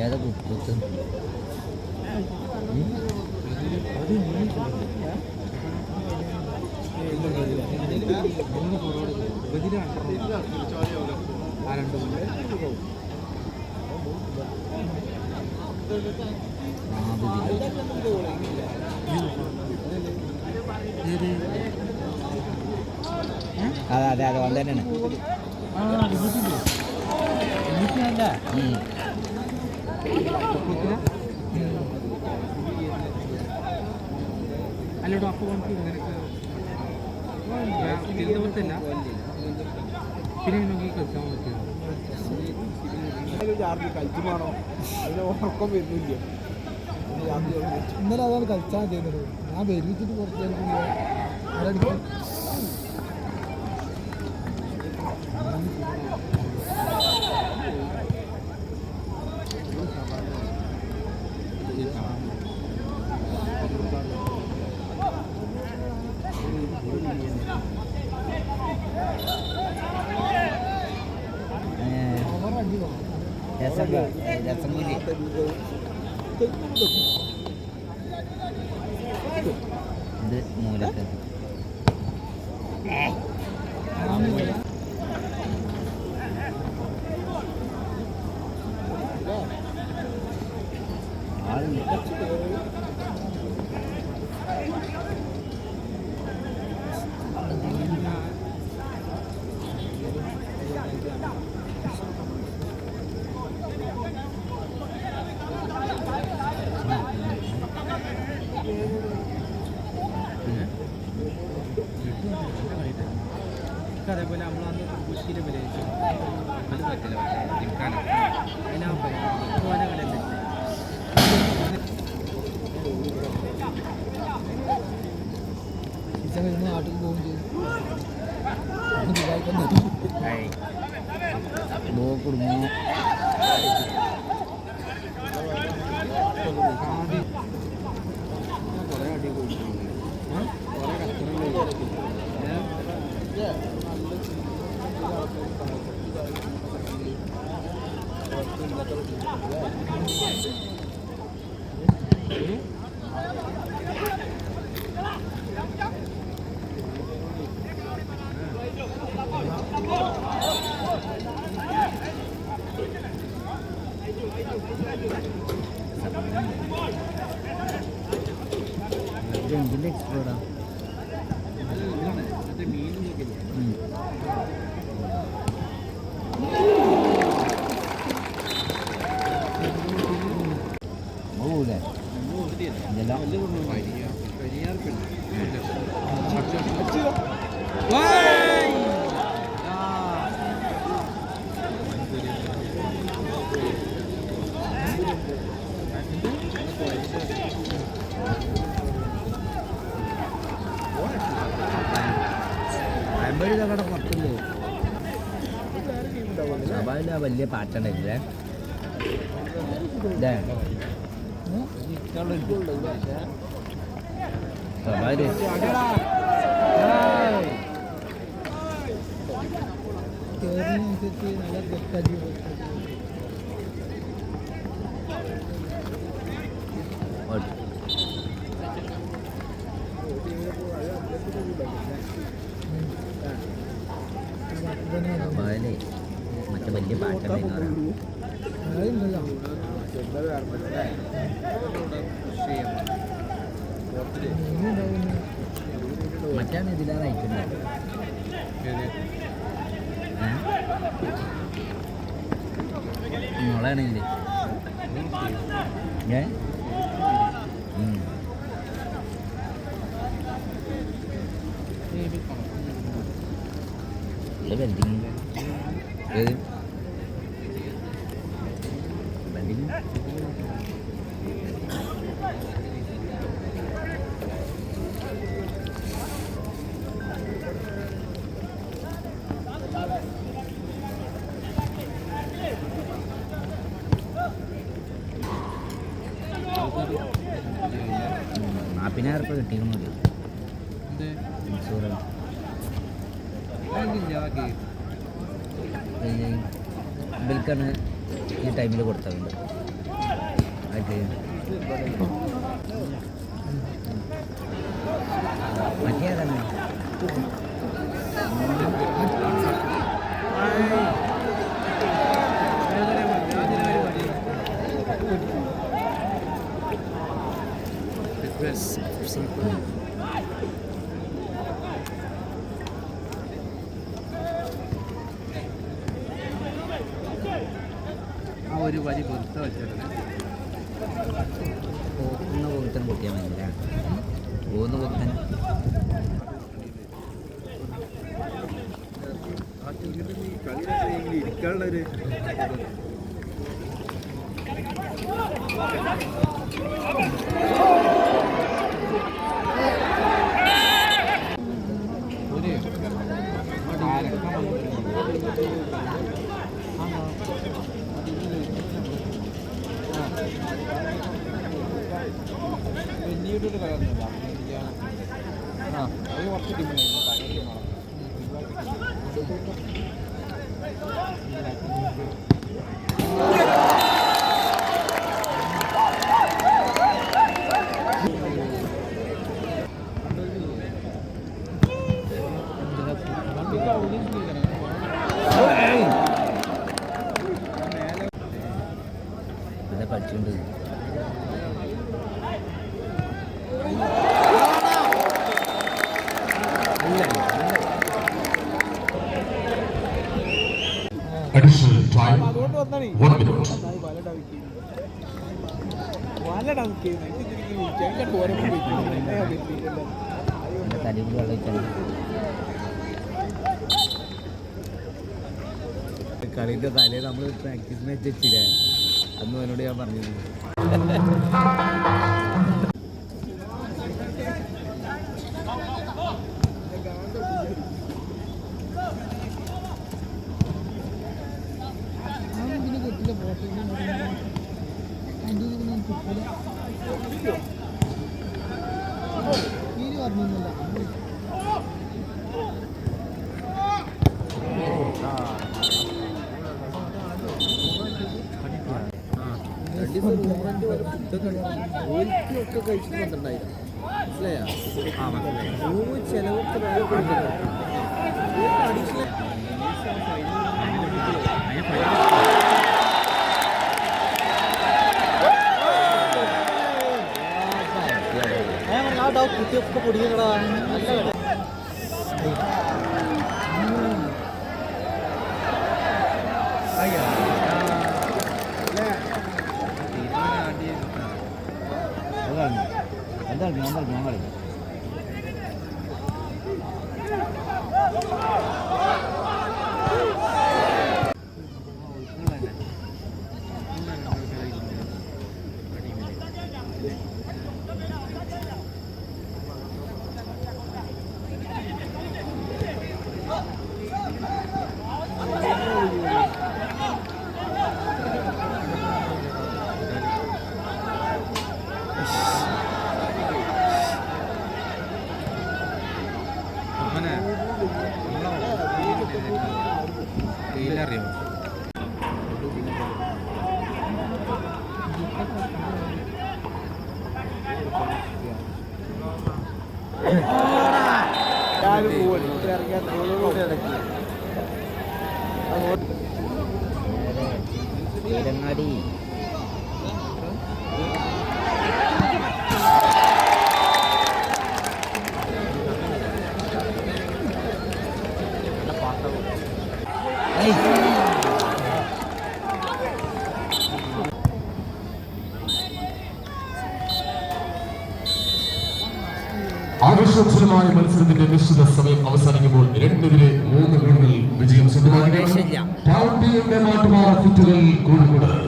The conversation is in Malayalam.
ഏതാ കുത്ത് അതെ അതെ അതെ വന്ന് തന്നെയാണ്. അല്ലടോ അപ്പോൾ നിനക്ക് തിരുവനന്തപുരത്തല്ല പിന്നെ നോക്കി കളിച്ചാൽ പറ്റുമോ ചാർജ് കളിച്ചുമാണോ അതിന് ഉറക്കം വരുന്നില്ല. ഇന്നലെ അതാണ് കളിച്ചാൽ ചെയ്യുന്നത്. ഞാൻ വരുവിച്ചിട്ട് കുറച്ച് ആരടിക്കും രസം കൂടി ഇത് മൂലത്ത് അതേപോലെ നമ്മളന്ന് കുശിയിലെ വില അത് പറ്റില്ല ഇരിക്കാനോ അതിനാകലല്ലേ നാട്ടിൽ പോവുകയും ചെയ്തു. കുടുംബം കുറേ അടി പോയിട്ടുണ്ട്. കുറേ കച്ചറ എന്തിൻ്റെ എക്സ്പ്ലോറാ പോകൂലേ പുറത്തുണ്ട് സഭയില വലിയ പാട്ടുണ്ടായില്ലേ സഭയില് സഭയില് മറ്റേ വലിയ പാട്ടുണ്ടായിരുന്നു മറ്റാണ് ഇതിലാണ് അയക്കുന്നത് മോളാണെങ്കിൽ വെൽഡിങ് ഏത് വെൽഡിങ് 40,000 കിട്ടിയിരുന്നു ഇൻഷുറൻസ് ഇവൽക്കാണ് ഈ ടൈമിൽ കൊടുത്തതുണ്ട് മറ്റേ തന്നെ ആ ഒരു വരി വെറുതെ വെച്ചിട്ടുണ്ട്. പോകുന്ന പോകത്തൻ പൊട്ടിയാൽ മതില്ല പോകുന്ന പോകത്തൻ ആ ചെറുകിട്ട് നീ കളി ഇരിക്കാനുള്ളൊരു വലിയൊരു കളയൊന്നുമില്ല അത് കുറച്ച് ടീമുണ്ടായിരുന്നു പഴയ ടീമാണ് ഇതാ പഠിച്ചുകൊണ്ട് Additional time, 1 minute. എൻ്റെ തലയിൽ വെള്ളം വെച്ചാൽ കളിൻ്റെ തലേ നമ്മൾ പ്രാക്ടീസ് മാച്ച് വെച്ചില്ലേ അന്ന് അവനോട് ഞാൻ പറഞ്ഞിരുന്നു ഇതിന് കിട്ടില്ല പോട്ടിന് തീരെ പറഞ്ഞില്ല ഒക്കെ കഴിച്ചിട്ട് 12,000 മനസ്സിലായോ? റൂം ചെലവൊക്കെ വേറെ അഡീഷണൽ കുട്ടിയൊക്കെ പൊടിയടാ എന്താണ് ഞാൻ കളിക്കും അറിയോ ഇരങ്ങാടി ആവേശോജ്വലമായ മത്സരത്തിന്റെ നിശ്ചിത സമയം അവസാനിക്കുമ്പോൾ 2-3 ഗോളുകൾ വിജയം സ്വന്തമാക്കി ടൗൺ ടീമിന്റെ നാട്ടുമാർ ഫുട്ബോൾ കോഴിക്കോട്